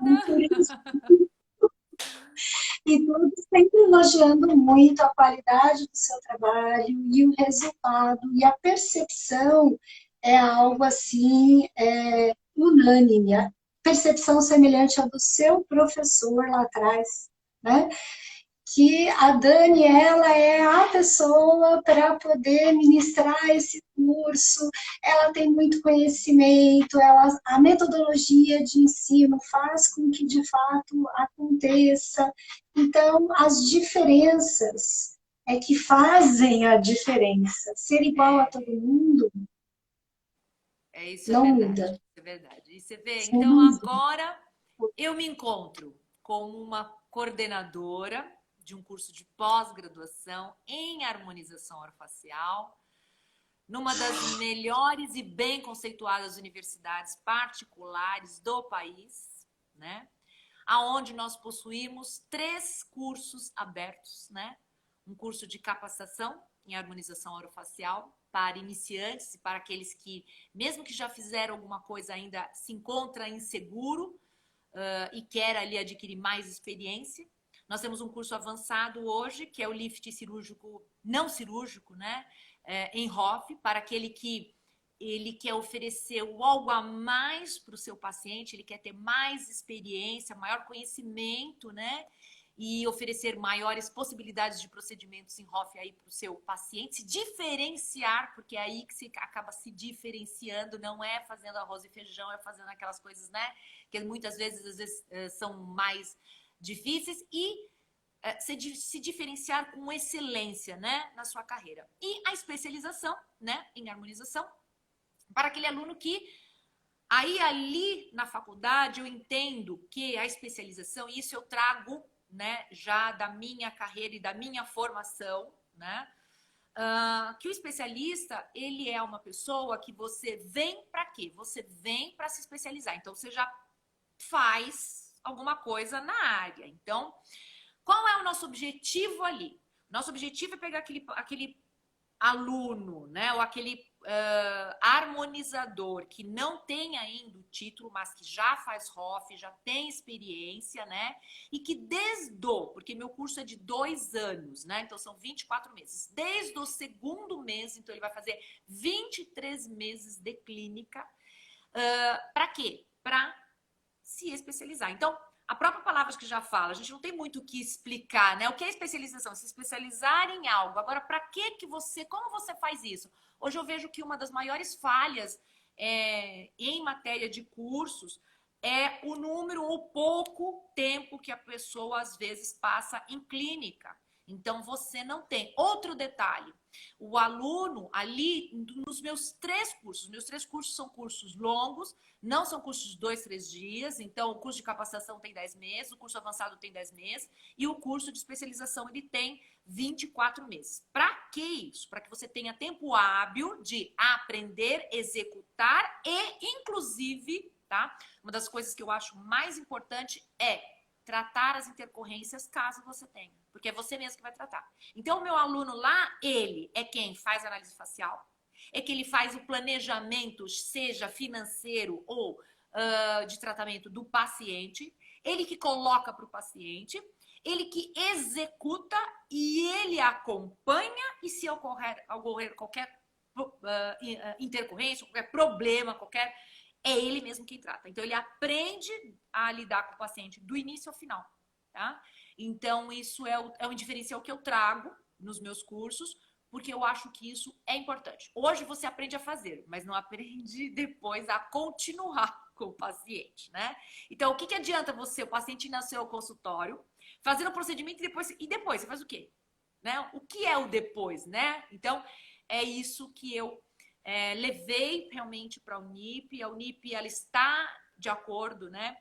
[SPEAKER 1] e todos sempre elogiando muito a qualidade do seu trabalho e o resultado, e a percepção é algo assim unânime, a percepção semelhante à do seu professor lá atrás, né? Que a Dani, ela é a pessoa para poder ministrar esse curso, ela tem muito conhecimento, a metodologia de ensino faz com que, de fato, aconteça. Então, as diferenças é que fazem a diferença. Ser igual a todo mundo
[SPEAKER 2] Isso é
[SPEAKER 1] não
[SPEAKER 2] verdade.
[SPEAKER 1] muda.
[SPEAKER 2] É verdade. E você vê,
[SPEAKER 1] Sem
[SPEAKER 2] então
[SPEAKER 1] dúvida.
[SPEAKER 2] agora eu me encontro como uma coordenadora de um curso de pós-graduação em harmonização orofacial, numa das melhores e bem conceituadas universidades particulares do país, né? Aonde nós possuímos 3 cursos abertos, né? Um curso de capacitação em harmonização orofacial para iniciantes e para aqueles que, mesmo que já fizeram alguma coisa, ainda se encontra inseguro e quer ali adquirir mais experiência. Nós temos um curso avançado hoje, que é o lift cirúrgico, não cirúrgico, né? Em ROF, para aquele que ele quer oferecer algo a mais para o seu paciente, ele quer ter mais experiência, maior conhecimento, né? E oferecer maiores possibilidades de procedimentos em ROF aí para o seu paciente, se diferenciar, porque é aí que se acaba se diferenciando, não é fazendo arroz e feijão, é fazendo aquelas coisas, né? Que muitas vezes, às vezes são mais difíceis e se diferenciar com excelência, né, na sua carreira. E a especialização, né, em harmonização, para aquele aluno que aí ali na faculdade eu entendo que a especialização, e isso eu trago, né, já da minha carreira e da minha formação, né, que o especialista, ele é uma pessoa que você vem para quê? Você vem para se especializar. Então, você já faz alguma coisa na área. Então, qual é o nosso objetivo ali? Nosso objetivo é pegar aquele aluno, né? Ou aquele harmonizador que não tem ainda o título, mas que já faz ROF, já tem experiência, né? E que porque meu curso é de 2 anos, né? Então são 24 meses. Desde o segundo mês, então ele vai fazer 23 meses de clínica. Para quê? Para se especializar. Então, a própria palavra que já fala, a gente não tem muito o que explicar, né? O que é especialização? Se especializar em algo. Agora, para que você, como você faz isso? Hoje eu vejo que uma das maiores falhas em matéria de cursos é o número ou pouco tempo que a pessoa às vezes passa em clínica. Então, você não tem. Outro detalhe, o aluno ali, nos meus 3 cursos são cursos longos, não são cursos de 2, 3 dias, então o curso de capacitação tem 10 meses, o curso avançado tem 10 meses e o curso de especialização ele tem 24 meses. Para que isso? Para que você tenha tempo hábil de aprender, executar e, inclusive, tá? Uma das coisas que eu acho mais importante é tratar as intercorrências caso você tenha, porque é você mesmo que vai tratar. Então, o meu aluno lá, ele é quem faz análise facial, é que ele faz o planejamento, seja financeiro ou de tratamento do paciente, ele que coloca para o paciente, ele que executa e ele acompanha e se ocorrer qualquer intercorrência, qualquer problema, é ele mesmo quem trata. Então, ele aprende a lidar com o paciente do início ao final, tá? Então, isso é um diferencial que eu trago nos meus cursos, porque eu acho que isso é importante. Hoje você aprende a fazer, mas não aprende depois a continuar com o paciente, né? Então, o que adianta o paciente ir no seu consultório, fazer o procedimento e depois você faz o quê? Né? O que é o depois, né? Então, é isso que eu levei realmente para a Unip. A Unip, ela está de acordo, né,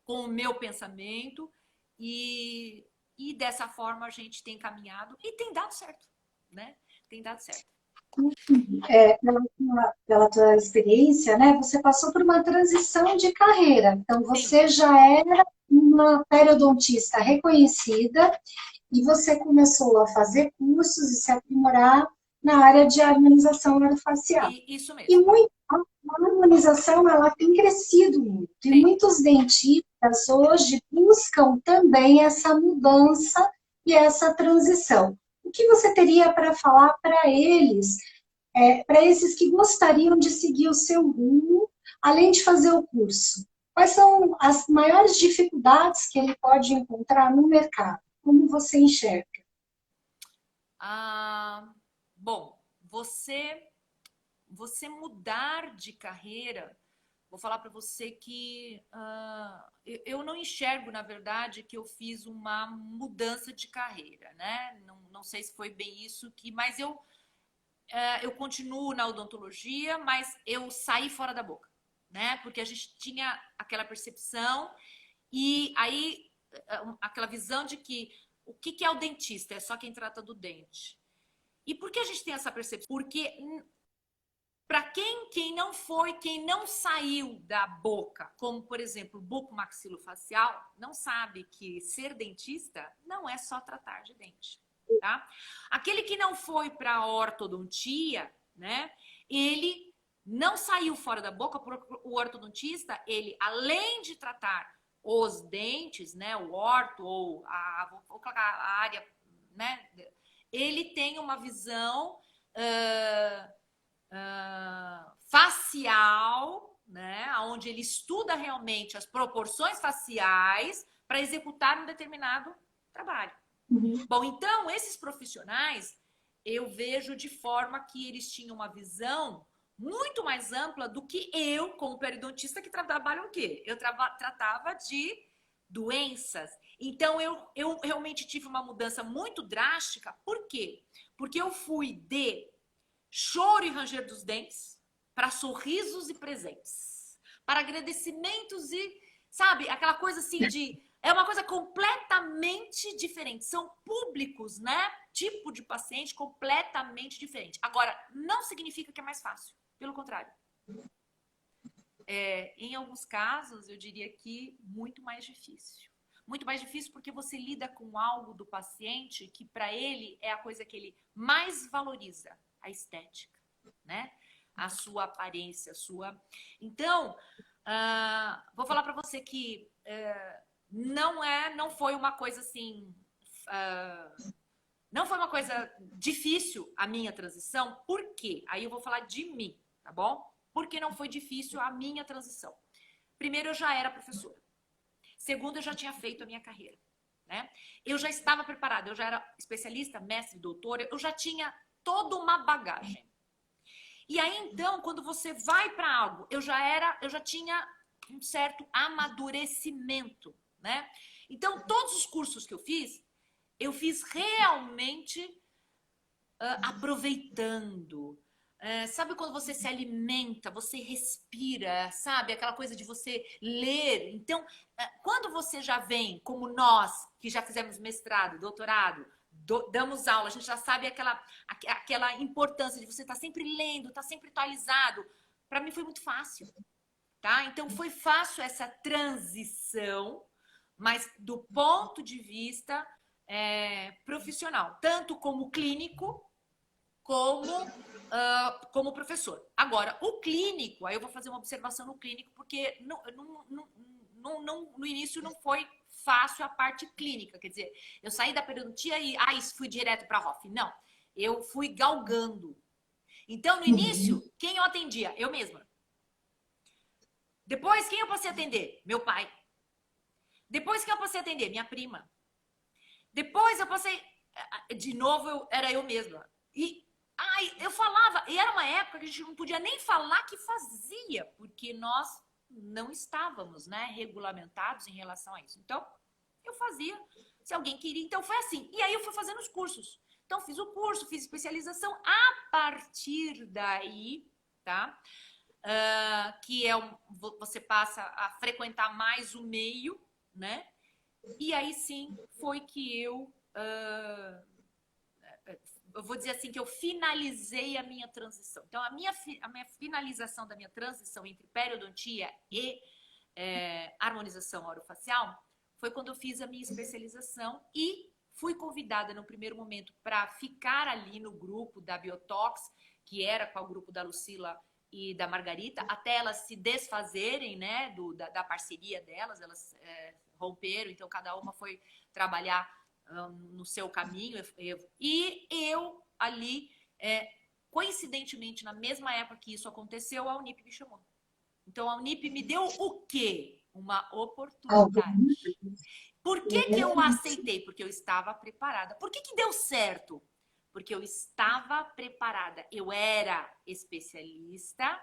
[SPEAKER 2] com o meu pensamento e dessa forma a gente tem caminhado e tem dado certo, né? Tem dado certo.
[SPEAKER 1] Pela tua experiência, né, você passou por uma transição de carreira. Então, você
[SPEAKER 2] Sim.
[SPEAKER 1] já era uma periodontista reconhecida e você começou a fazer cursos e se aprimorar na área de harmonização orofacial.
[SPEAKER 2] Isso
[SPEAKER 1] E
[SPEAKER 2] mesmo.
[SPEAKER 1] a harmonização ela tem crescido muito. E
[SPEAKER 2] Tem.
[SPEAKER 1] muitos dentistas hoje buscam também essa mudança e essa transição. O que você teria para falar para eles, para esses que gostariam de seguir o seu rumo, além de fazer o curso? Quais são as maiores dificuldades que ele pode encontrar no mercado? Como você enxerga?
[SPEAKER 2] Bom, você mudar de carreira, vou falar para você que eu não enxergo, na verdade, que eu fiz uma mudança de carreira, né? Não sei se foi bem isso mas eu continuo na odontologia, mas eu saí fora da boca, né? Porque a gente tinha aquela percepção e aí aquela visão de que o que é o dentista? É só quem trata do dente. E por que a gente tem essa percepção? Porque para quem quem não saiu da boca, como por exemplo, bucomaxilofacial, não sabe que ser dentista não é só tratar de dente, tá? Aquele que não foi para a ortodontia, né? Ele não saiu fora da boca, porque o ortodontista, ele além de tratar os dentes, né, o orto ou vou colocar a área, né, ele tem uma visão facial, né, onde ele estuda realmente as proporções faciais para executar um determinado trabalho.
[SPEAKER 1] Uhum.
[SPEAKER 2] Bom, então esses profissionais eu vejo de forma que eles tinham uma visão muito mais ampla do que eu, como periodontista, que trabalho o quê? Eu tratava de doenças. Então eu realmente tive uma mudança muito drástica. Por quê? Porque eu fui de choro e ranger dos dentes para sorrisos e presentes, para agradecimentos e, sabe, aquela coisa assim de É uma coisa completamente diferente. São públicos, né? Tipo de paciente completamente diferente. Agora, não significa que é mais fácil. Pelo contrário. Em alguns casos, eu diria que muito mais difícil. Muito mais difícil porque você lida com algo do paciente que para ele é a coisa que ele mais valoriza, a estética, né? A sua aparência, a sua... Então, vou falar para você que não foi uma coisa assim... não foi uma coisa difícil a minha transição. Por quê? Aí eu vou falar de mim, tá bom? Por que não foi difícil a minha transição? Primeiro, eu já era professora. Segundo, eu já tinha feito a minha carreira, né? Eu já estava preparada, eu já era especialista, mestre, doutora, eu já tinha toda uma bagagem. E aí, então, quando você vai para algo, eu já tinha um certo amadurecimento, né? Então, todos os cursos que eu fiz realmente aproveitando. Sabe quando você se alimenta, você respira, sabe? Aquela coisa de você ler. Então, quando você já vem, como nós, que já fizemos mestrado, doutorado, damos aula, a gente já sabe aquela importância de você estar sempre lendo, estar sempre atualizado. Para mim foi muito fácil, tá? Então, foi fácil essa transição, mas do ponto de vista profissional, tanto como clínico, como professor. Agora, o clínico, aí eu vou fazer uma observação no clínico, porque no início não foi fácil a parte clínica, quer dizer, eu saí da periodontia e fui direto para a ROF. Não, eu fui galgando. Então, no início, quem eu atendia? Eu mesma. Depois, quem eu passei a atender? Meu pai. Depois, quem eu passei a atender? Minha prima. Depois, eu passei... De novo, era eu mesma. E eu falava, e era uma época que a gente não podia nem falar que fazia, porque nós não estávamos, né, regulamentados em relação a isso. Então, eu fazia, se alguém queria, então foi assim. E aí eu fui fazendo os cursos. Então, fiz o curso, fiz especialização. A partir daí, tá? Que você passa a frequentar mais o meio, né? E aí sim foi que eu vou dizer assim, que eu finalizei a minha transição. Então, a minha finalização da minha transição entre periodontia e harmonização orofacial foi quando eu fiz a minha especialização e fui convidada no primeiro momento para ficar ali no grupo da Biotox, que era com o grupo da Lucila e da Margarita, até elas se desfazerem, né, da parceria delas, elas romperam, então cada uma foi trabalhar no seu caminho. E eu ali, coincidentemente, na mesma época que isso aconteceu, a Unip me chamou. Então a Unip me deu o quê? Uma oportunidade. Por que que eu aceitei? Porque eu estava preparada. Por que que deu certo? Porque eu estava preparada. Eu era especialista.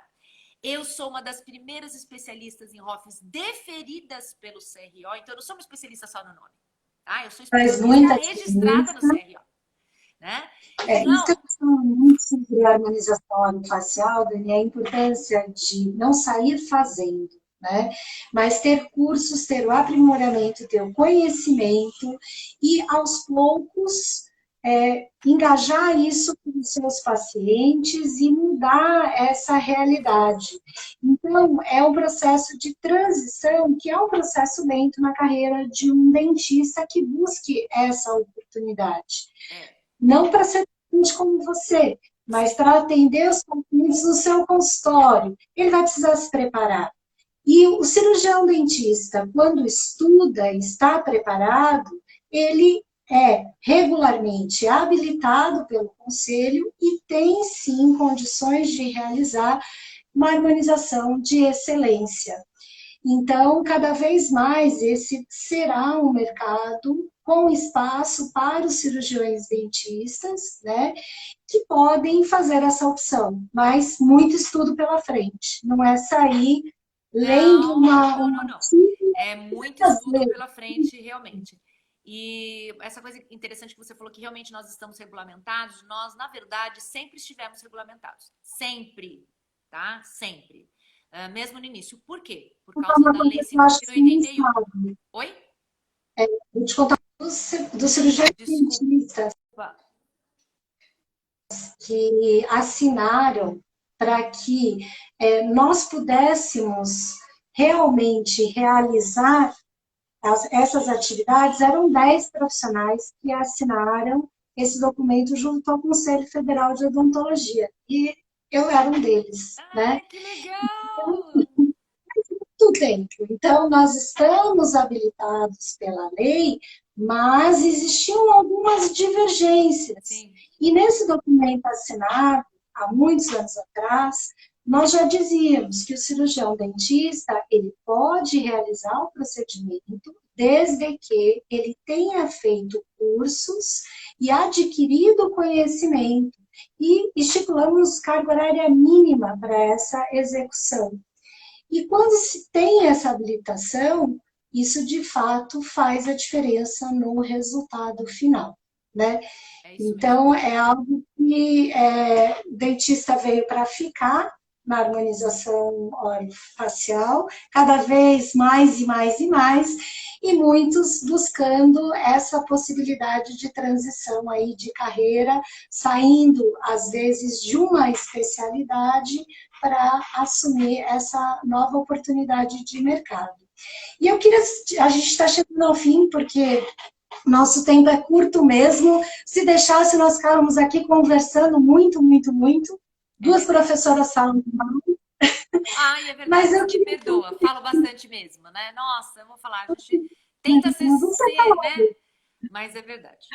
[SPEAKER 2] Eu sou uma das primeiras especialistas em ROFs deferidas pelo CRO. Então eu não sou uma especialista só no nome. Eu sou especialista registrada no CRO. Né?
[SPEAKER 1] Isso que eu falo muito sobre a harmonização facial, Dani, é a importância de não sair fazendo, né? Mas ter cursos, ter o aprimoramento, ter o conhecimento e, aos poucos, engajar isso com os seus pacientes e mudar essa realidade. Então, é um processo de transição que é um processo lento na carreira de um dentista que busque essa oportunidade. Não para ser como você, mas para atender os pacientes no seu consultório. Ele vai precisar se preparar. E o cirurgião dentista, quando estuda e está preparado, ele é regularmente habilitado pelo conselho e tem sim condições de realizar uma harmonização de excelência. Então, cada vez mais, esse será um mercado com espaço para os cirurgiões dentistas, né, que podem fazer essa opção, mas muito estudo pela frente. Não é sair lendo
[SPEAKER 2] não. É muito estudo pela frente, realmente. E essa coisa interessante que você falou, que realmente nós estamos regulamentados, nós, na verdade, sempre estivemos regulamentados. Sempre, tá? Sempre. Mesmo no início. Por quê? Por causa da Lei 5.081. Oi?
[SPEAKER 1] vou te contar do cirurgião
[SPEAKER 2] Desculpa.
[SPEAKER 1] dentista que assinaram para que nós pudéssemos realmente realizar essas atividades. Eram 10 profissionais que assinaram esse documento junto ao Conselho Federal de Odontologia. E eu era um deles, né?
[SPEAKER 2] Ai, que legal!
[SPEAKER 1] Tudo dentro. Então, nós estamos habilitados pela lei, mas existiam algumas divergências.
[SPEAKER 2] Sim.
[SPEAKER 1] E nesse documento assinado, há muitos anos atrás, nós já dizíamos que o cirurgião dentista, ele pode realizar o procedimento desde que ele tenha feito cursos e adquirido conhecimento, e estipulamos carga horária mínima para essa execução. E quando se tem essa habilitação, isso de fato faz a diferença no resultado final, né?
[SPEAKER 2] É isso mesmo.
[SPEAKER 1] Então, é algo que o dentista veio para ficar na harmonização orofacial, cada vez mais e mais e mais, e muitos buscando essa possibilidade de transição aí de carreira, saindo, às vezes, de uma especialidade para assumir essa nova oportunidade de mercado. E eu queria, a gente está chegando ao fim, porque nosso tempo é curto mesmo. Se deixasse, nós ficávamos aqui conversando muito, muito, muito.
[SPEAKER 2] É
[SPEAKER 1] Duas
[SPEAKER 2] verdade.
[SPEAKER 1] professoras falam,
[SPEAKER 2] Ai, é
[SPEAKER 1] mas
[SPEAKER 2] verdade,
[SPEAKER 1] eu
[SPEAKER 2] você me
[SPEAKER 1] queria
[SPEAKER 2] perdoa. Falo bastante mesmo, né? Nossa, eu vou falar, a gente tenta
[SPEAKER 1] você
[SPEAKER 2] ser,
[SPEAKER 1] falar,
[SPEAKER 2] né? Mas é verdade.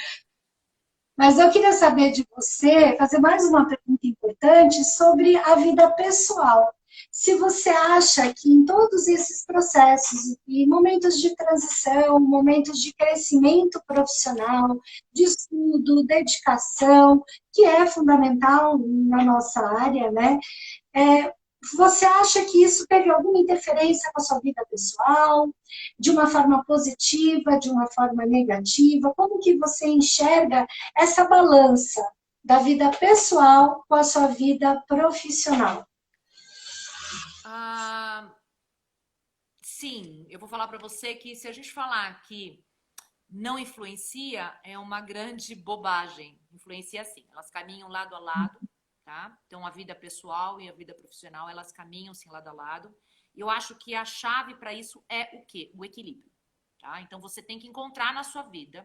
[SPEAKER 1] mas eu queria saber de você, fazer mais uma pergunta importante sobre a vida pessoal. Se você acha que em todos esses processos e momentos de transição, momentos de crescimento profissional, de estudo, dedicação, que é fundamental na nossa área, né? É, Você acha que isso teve alguma interferência com a sua vida pessoal, de uma forma positiva, de uma forma negativa? Como que você enxerga essa balança da vida pessoal com a sua vida profissional?
[SPEAKER 2] Ah, sim, eu vou falar para você que se a gente falar que não influencia, é uma grande bobagem. Influencia sim, elas caminham lado a lado, tá? Então a vida pessoal e a vida profissional, elas caminham sim lado a lado. E eu acho que a chave para isso é o quê? O equilíbrio, tá? Então você tem que encontrar na sua vida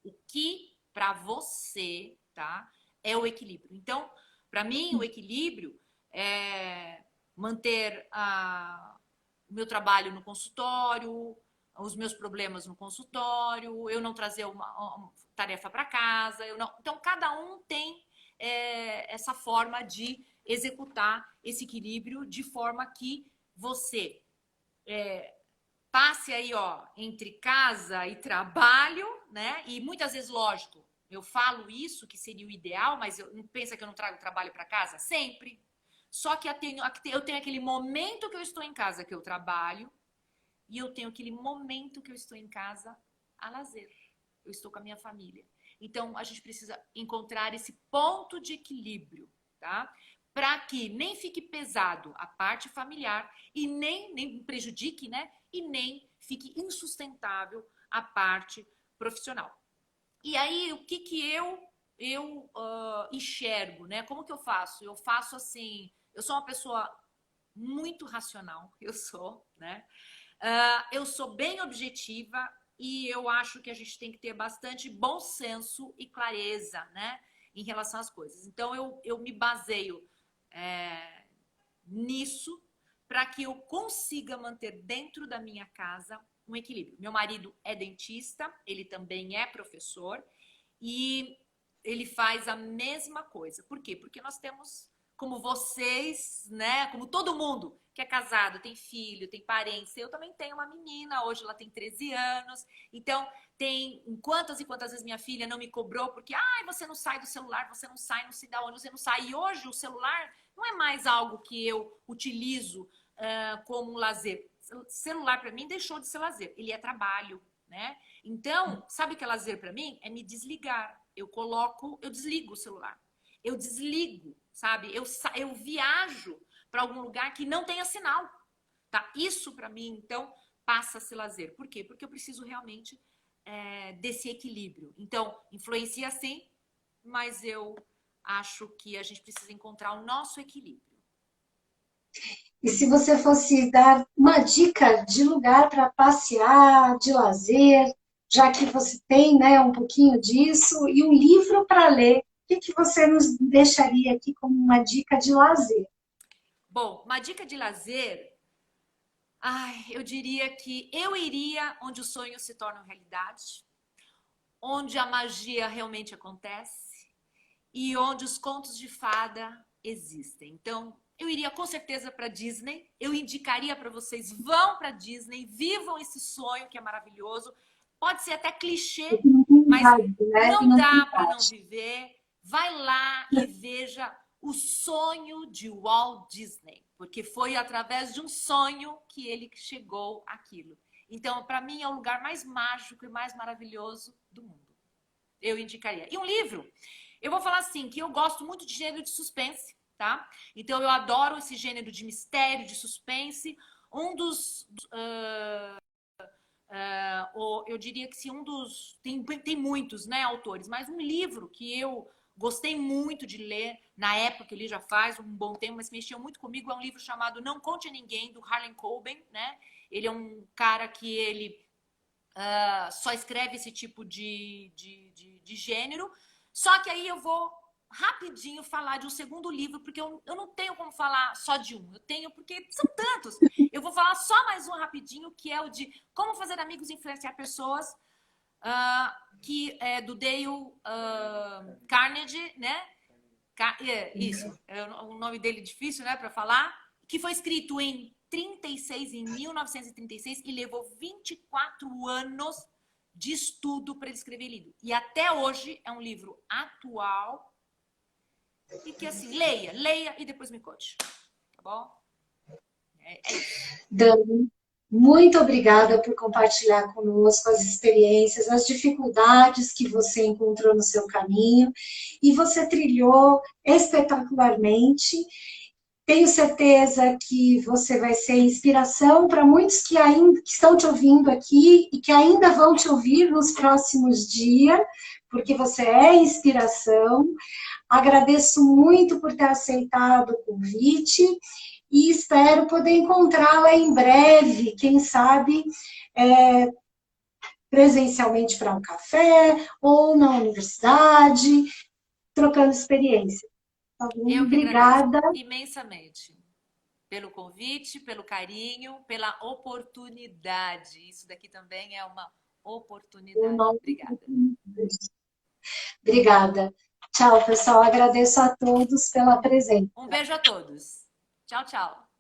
[SPEAKER 2] o que para você, tá? É o equilíbrio. Então, para mim, o equilíbrio é manter o meu trabalho no consultório, os meus problemas no consultório, eu não trazer uma tarefa para casa, eu não. Então, cada um tem essa forma de executar esse equilíbrio de forma que você passe aí, ó, entre casa e trabalho, né? E muitas vezes, lógico, eu falo isso que seria o ideal, mas eu não pensa que eu não trago trabalho para casa? Sempre. Só que eu tenho aquele momento que eu estou em casa que eu trabalho e eu tenho aquele momento que eu estou em casa a lazer. Eu estou com a minha família. Então, a gente precisa encontrar esse ponto de equilíbrio, tá? Para que nem fique pesado a parte familiar e nem prejudique, né? E nem fique insustentável a parte profissional. E aí, o que que eu enxergo, né? Como que eu faço? Eu faço assim, eu sou uma pessoa muito racional, eu sou, né? Eu sou bem objetiva e eu acho que a gente tem que ter bastante bom senso e clareza, né, em relação às coisas. Então, eu me baseio é, nisso para que eu consiga manter dentro da minha casa um equilíbrio. Meu marido é dentista, ele também é professor e ele faz a mesma coisa. Por quê? Porque nós temos, como vocês, né? Como todo mundo que é casado, tem filho, tem parentes. Eu também tenho uma menina, hoje ela tem 13 anos. Então, tem quantas e quantas vezes minha filha não me cobrou porque, você não sai do celular, você não sai, não se dá onde, você não sai. E hoje o celular não é mais algo que eu utilizo como um lazer. Celular para mim deixou de ser lazer, ele é trabalho, né? Então, sabe o que é lazer para mim? É me desligar. Eu desligo o celular. Eu desligo, sabe? Eu viajo para algum lugar que não tenha sinal, tá? Isso para mim, então, passa a ser lazer. Por quê? Porque eu preciso realmente desse equilíbrio. Então, influencia sim, mas eu acho que a gente precisa encontrar o nosso equilíbrio.
[SPEAKER 1] E se você fosse dar uma dica de lugar para passear, de lazer, já que você tem, né, um pouquinho disso, e um livro para ler, o que você nos deixaria aqui como uma dica de lazer?
[SPEAKER 2] Bom, uma dica de lazer, eu diria que eu iria onde os sonhos se tornam realidade, onde a magia realmente acontece e onde os contos de fada existem. Então, eu iria com certeza para Disney. Eu indicaria para vocês, vão para Disney, vivam esse sonho que é maravilhoso. Pode ser até clichê,
[SPEAKER 1] Não tem
[SPEAKER 2] mas
[SPEAKER 1] idade, né?
[SPEAKER 2] não
[SPEAKER 1] Não tem
[SPEAKER 2] dá para não
[SPEAKER 1] idade.
[SPEAKER 2] viver. Vai lá e veja o sonho de Walt Disney, porque foi através de um sonho que ele chegou àquilo. Então, para mim, é o lugar mais mágico e mais maravilhoso do mundo. Eu indicaria. E um livro, eu vou falar assim, que eu gosto muito de gênero de suspense, tá? Então, eu adoro esse gênero de mistério, de suspense. Um dos... eu diria que se um dos... Tem muitos, né, autores, mas um livro que eu gostei muito de ler, na época que eu li já faz um bom tempo, mas mexeu muito comigo, é um livro chamado Não Conte a Ninguém, do Harlan Coben, né? Ele é um cara que ele só escreve esse tipo de gênero. Só que aí eu vou rapidinho falar de um segundo livro, porque eu não tenho como falar só de um. Eu tenho, porque são tantos. Eu vou falar só mais um rapidinho, que é o de Como Fazer Amigos e Influenciar Pessoas, que é do Dale Carnegie, né? Isso, é o nome dele difícil, né, para falar, que foi escrito em 1936 e levou 24 anos de estudo para ele escrever livro. E até hoje é um livro atual e que assim, leia e depois me conte, tá bom? É isso.
[SPEAKER 1] Dani, muito obrigada por compartilhar conosco as experiências, as dificuldades que você encontrou no seu caminho e você trilhou espetacularmente. Tenho certeza que você vai ser inspiração para muitos que ainda que estão te ouvindo aqui e que ainda vão te ouvir nos próximos dias, porque você é inspiração. Agradeço muito por ter aceitado o convite e espero poder encontrá-la em breve, quem sabe presencialmente para um café ou na universidade, trocando experiência. Tá bom?
[SPEAKER 2] Eu que agradeço
[SPEAKER 1] Obrigada.
[SPEAKER 2] imensamente pelo convite, pelo carinho, pela oportunidade. Isso daqui também é uma oportunidade. Obrigada.
[SPEAKER 1] Obrigada. Tchau, pessoal. Agradeço a todos pela presença.
[SPEAKER 2] Um beijo a todos. Tchau, tchau.